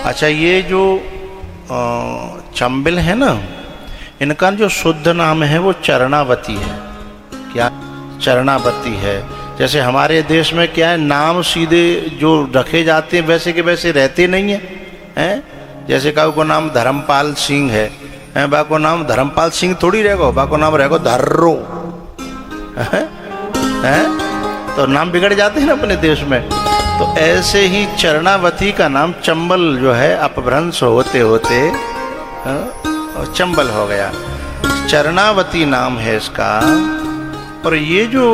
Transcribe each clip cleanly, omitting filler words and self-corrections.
अच्छा, ये जो चंबिल है ना, इनका जो शुद्ध नाम है वो चरणावती है। क्या? चरणावती है। जैसे हमारे देश में क्या है, नाम सीधे जो रखे जाते हैं वैसे के वैसे रहते नहीं है, हैं? जैसे का को नाम धर्मपाल सिंह है, बा को नाम धर्मपाल सिंह थोड़ी रहेगा, बा को नाम रहेगा धर्रो, हैं? तो नाम बिगड़ जाते हैं ना अपने देश में। तो ऐसे ही चरणावती का नाम चंबल जो है अपभ्रंश होते होते चंबल हो गया। चरणावती नाम है इसका। और ये जो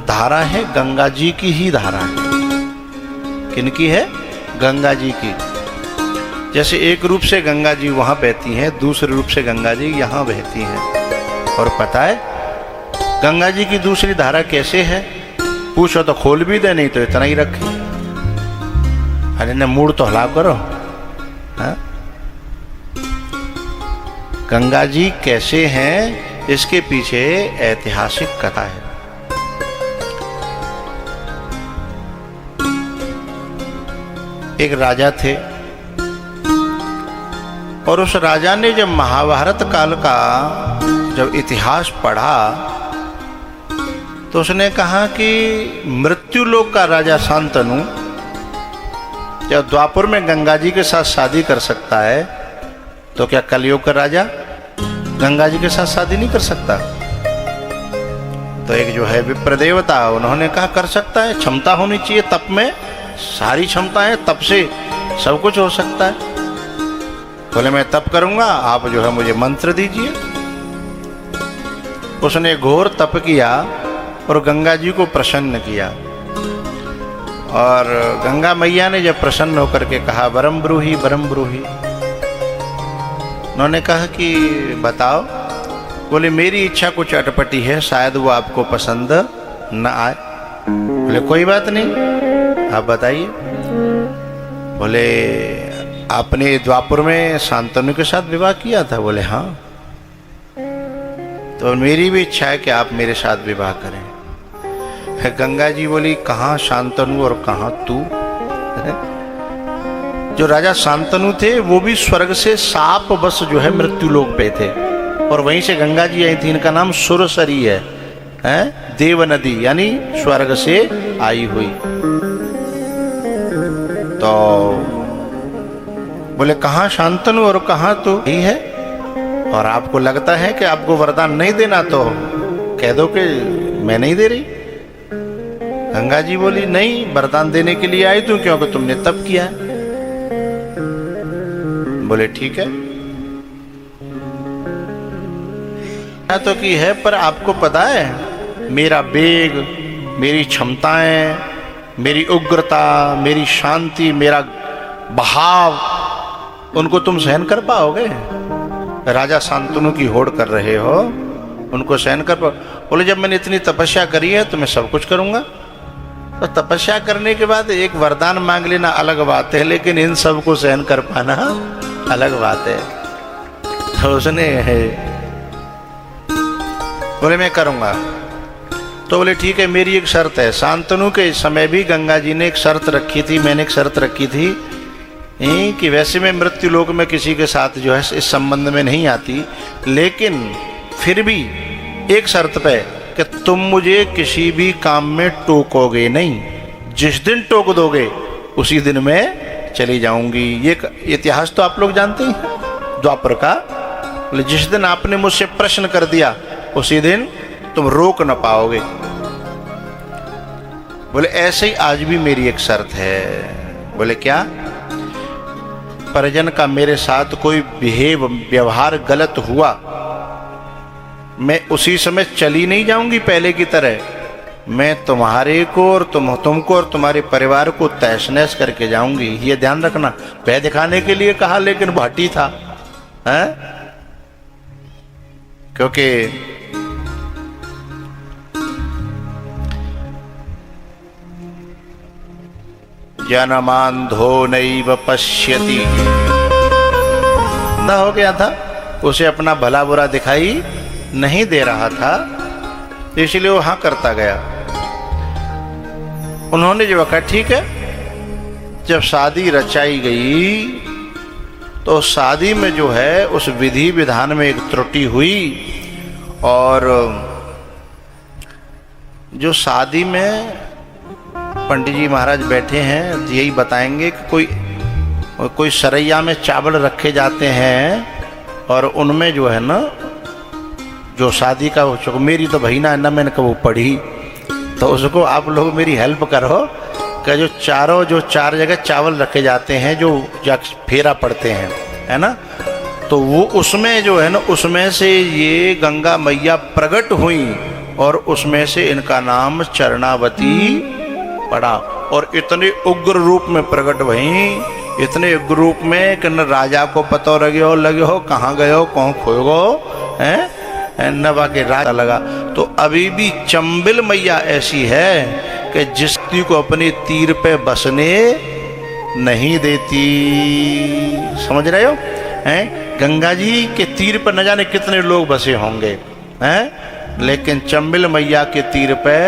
धारा है गंगा जी की ही धारा है। किनकी है? गंगा जी की। जैसे एक रूप से गंगा जी वहां बहती हैं, दूसरे रूप से गंगा जी यहां बहती हैं। और पता है गंगा जी की दूसरी धारा कैसे है? पूछो तो खोल भी दे, नहीं तो इतना ही रखे। अरे ने मूड तो हला करो। हा? गंगा जी कैसे हैं, इसके पीछे ऐतिहासिक कथा है। एक राजा थे और उस राजा ने जब महाभारत काल का जब इतिहास पढ़ा तो उसने कहा कि मृत्युलोक का राजा शांतनु जब द्वापर में गंगा जी के साथ शादी कर सकता है तो क्या कलयुग का राजा गंगा जी के साथ शादी नहीं कर सकता? तो एक जो है विप्र देवता, उन्होंने कहा कर सकता है, क्षमता होनी चाहिए तप में, सारी क्षमता है, तप से सब कुछ हो सकता है। बोले मैं तप करूंगा, आप जो है मुझे मंत्र दीजिए। उसने घोर तप किया और गंगा जी को प्रसन्न किया। और गंगा मैया ने जब प्रसन्न होकर के कहा वरम ब्रूहि वरम ब्रूहि, उन्होंने कहा कि बताओ। बोले मेरी इच्छा कुछ अटपटी है, शायद वो आपको पसंद न आए। बोले कोई बात नहीं, आप बताइए। बोले आपने द्वापर में शांतनु के साथ विवाह किया था? बोले हाँ। तो मेरी भी इच्छा है कि आप मेरे साथ विवाह करें। गंगा जी बोली कहाँ शांतनु और कहाँ तू? जो राजा शांतनु थे वो भी स्वर्ग से साप बस जो है मृत्युलोक पे थे, और वहीं से गंगा जी आई थी। इनका नाम सुरसरी है, देव नदी, यानी स्वर्ग से आई हुई। तो बोले कहाँ शांतनु और कहाँ तू? ही है। और आपको लगता है कि आपको वरदान नहीं देना तो कह दो कि मैं नहीं दे रही। गंगा जी बोली नहीं, वरदान देने के लिए आई तू, क्योंकि तुमने तप किया है। बोले ठीक है, तो की है, पर आपको पता है मेरा वेग, मेरी क्षमताएं, मेरी उग्रता, मेरी शांति, मेरा बहाव, उनको तुम सहन कर पाओगे? राजा शांतनु की होड़ कर रहे हो, उनको सहन कर पाओ? बोले जब मैंने इतनी तपस्या करी है तो मैं सब कुछ करूंगा। तो तपस्या करने के बाद एक वरदान मांग लेना अलग बात है, लेकिन इन सब को सहन कर पाना अलग बात है। तो उसने बोले मैं करूंगा। तो बोले ठीक है, मेरी एक शर्त है। शांतनु के समय भी गंगा जी ने एक शर्त रखी थी, मैंने एक शर्त रखी थी कि वैसे मैं मृत्यु लोक में किसी के साथ जो है इस संबंध में नहीं आती, लेकिन फिर भी एक शर्त पे कि तुम मुझे किसी भी काम में टोकोगे नहीं। जिस दिन टोक दोगे उसी दिन मैं चली जाऊंगी। ये इतिहास तो आप लोग जानते हैं द्वापर का। बोले जिस दिन आपने मुझसे प्रश्न कर दिया उसी दिन तुम रोक न पाओगे। बोले ऐसे ही आज भी मेरी एक शर्त है। बोले क्या? परिजन का मेरे साथ कोई व्यवहार गलत हुआ, मैं उसी समय चली नहीं जाऊंगी पहले की तरह। मैं तुम्हारे को और तुमको और तुम्हारे परिवार को तहस नहस करके जाऊंगी। ये ध्यान रखना। भय दिखाने के लिए कहा, लेकिन भाटी था, हैं? क्योंकि जनमांधो नैव पश्यति, अंधा हो गया था, उसे अपना भला बुरा दिखाई नहीं दे रहा था, इसलिए वो हाँ करता गया। उन्होंने जो कहा ठीक है, जब शादी रचाई गई तो शादी में जो है उस विधि विधान में एक त्रुटि हुई, और जो शादी में पंडित जी महाराज बैठे हैं यही बताएंगे कि कोई सरैया में चावल रखे जाते हैं और उनमें जो है ना, जो शादी का वो, मेरी तो बहना है ना, मैंने कहा वो पढ़ी, तो उसको आप लोग मेरी हेल्प करो कि जो चार जगह चावल रखे जाते हैं जो फेरा पड़ते हैं, है ना, तो वो उसमें जो है ना, उसमें से ये गंगा मैया प्रकट हुई और उसमें से इनका नाम चरणावती पड़ा। और इतने उग्र रूप में प्रकट हुई, इतने उग्र रूप में कि न राजा को पता लगे हो कहाँ गए हो, कौन खोए गो हैं, न बाकी राजा लगा। तो अभी भी चंबिल मैया ऐसी है कि जिसकी को अपने तीर पे बसने नहीं देती। समझ रहे हो हैं? गंगा जी के तीर पर न जाने कितने लोग बसे होंगे हैं, लेकिन चंबिल मैया के तीर पे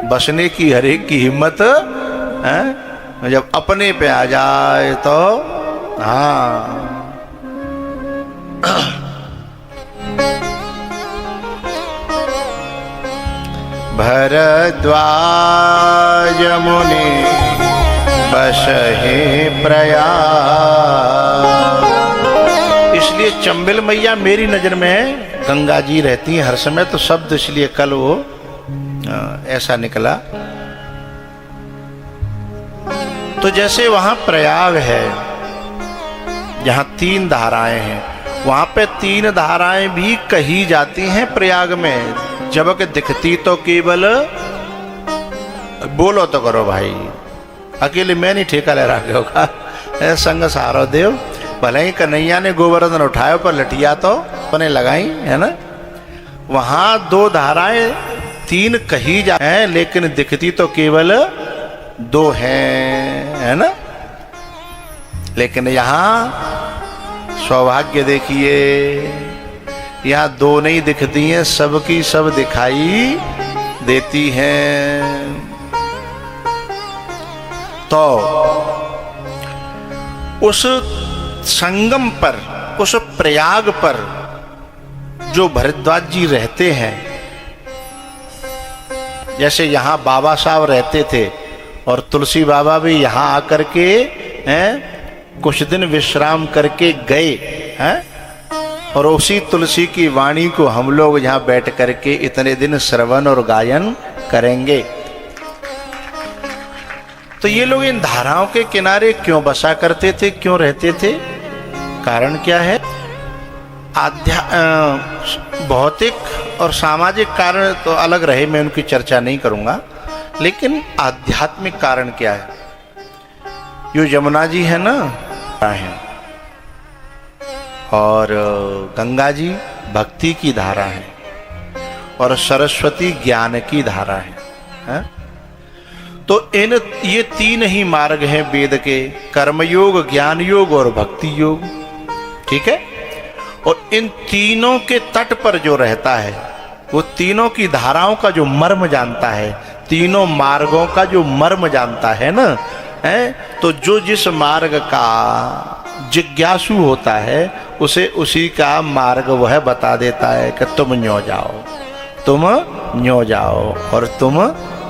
बसने की हर एक की हिम्मत है, जब अपने पे आ जाए तो हाँ। भरद्वाज मुनि बसहे प्रयाग। इसलिए चंबिल मैया मेरी नजर में गंगा जी रहती हैं हर समय, तो शब्द इसलिए कल वो ऐसा निकला। तो जैसे वहां प्रयाग है जहां 3 धाराएं हैं, वहां पे 3 धाराएं भी कही जाती हैं प्रयाग में। जबकि दिखती तो केवल, बोलो तो करो भाई, अकेले मैं नहीं ठेका ले रहा होगा, संग सारो देव। भले ही कन्हैया ने गोवर्धन उठाया पर लटिया तो अपने लगाई, है ना। वहां 2 धाराएं 3 कही जाती हैं, लेकिन दिखती तो केवल 2 हैं, है ना। लेकिन यहाँ सौभाग्य देखिए, यहाँ 2 नहीं दिखती हैं, सबकी सब दिखाई देती हैं। तो उस संगम पर, उस प्रयाग पर जो भरद्वाज जी रहते हैं, जैसे यहाँ बाबा साहब रहते थे और तुलसी बाबा भी यहाँ आकर के कुछ दिन विश्राम करके गए हैं, और उसी तुलसी की वाणी को हम लोग यहाँ बैठ करके इतने दिन श्रवण और गायन करेंगे। तो ये लोग इन धाराओं के किनारे क्यों बसा करते थे, क्यों रहते थे, कारण क्या है? भौतिक और सामाजिक कारण तो अलग रहे, मैं उनकी चर्चा नहीं करूंगा, लेकिन आध्यात्मिक कारण क्या है? यो यमुना जी है ना, है, और गंगा जी भक्ति की धारा है, और सरस्वती ज्ञान की धारा है? तो ये 3 ही मार्ग हैं वेद के, कर्मयोग, ज्ञान योग और भक्ति योग, ठीक है। और इन तीनों के तट पर जो रहता है, वो तीनों की धाराओं का जो मर्म जानता है, तीनों मार्गों का जो मर्म जानता है ना, तो जो जिस मार्ग का जिज्ञासु होता है उसे उसी का मार्ग वह बता देता है कि तुम न्यों जाओ, तुम न्यों जाओ और तुम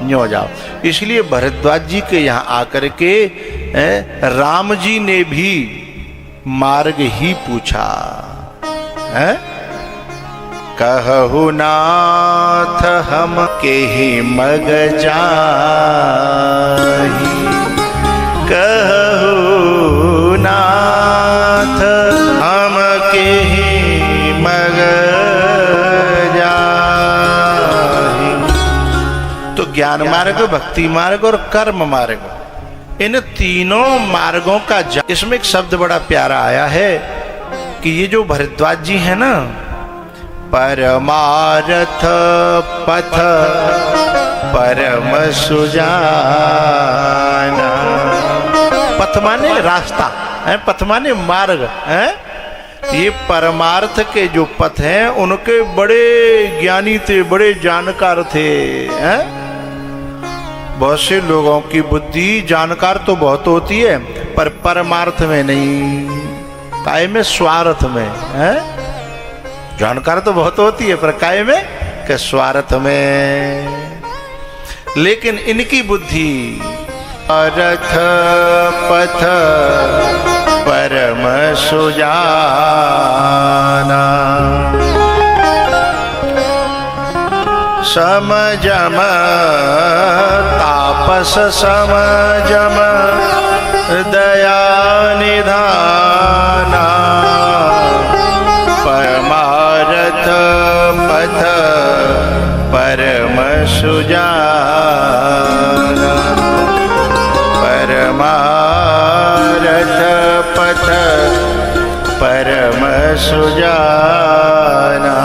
न्यों जाओ। इसलिए भरद्वाज जी के यहाँ आकर के राम जी ने भी मार्ग ही पूछा है। कहु नाथ हम के ही मग जाहि, कहु नाथ हम के ही मग जाहि। तो ज्ञान मार्ग, भक्ति मार्ग और कर्म मार्ग, इन तीनों मार्गों का इसमें एक शब्द बड़ा प्यारा आया है कि ये जो भरद्वाज जी है ना, परमारथ पथ परम सुजाना। पथ माने रास्ता है, पथ माने मार्ग है। ये परमार्थ के जो पथ हैं उनके बड़े ज्ञानी थे, बड़े जानकार थे हैं? बहुत से लोगों की बुद्धि जानकार तो बहुत होती है पर परमार्थ में नहीं। काय में? स्वार्थ में है। जानकार तो बहुत होती है, पर काय में? के स्वार्थ में। लेकिन इनकी बुद्धि रथ पथ परम सुजाना, समजम तापस समजम दया निधाना, परमारथ पथ परम सुजाना, परमारथ पथ परम सुजाना।